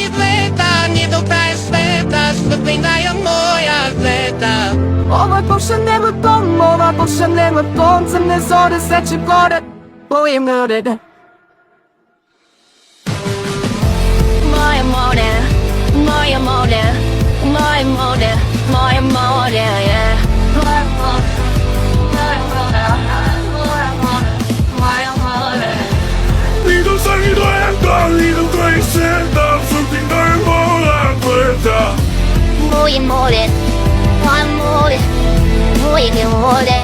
ні злита, ні до краю світа, спинає моя злита. Мова повшенними тон, мова повшеними тон, це не зоре, сечі горе, моє море. Моє море, моє море, моє море, моє море, Lido sangue doendo, lido conhecendo, subindo em bola preta. Moje more, moje more, moje more.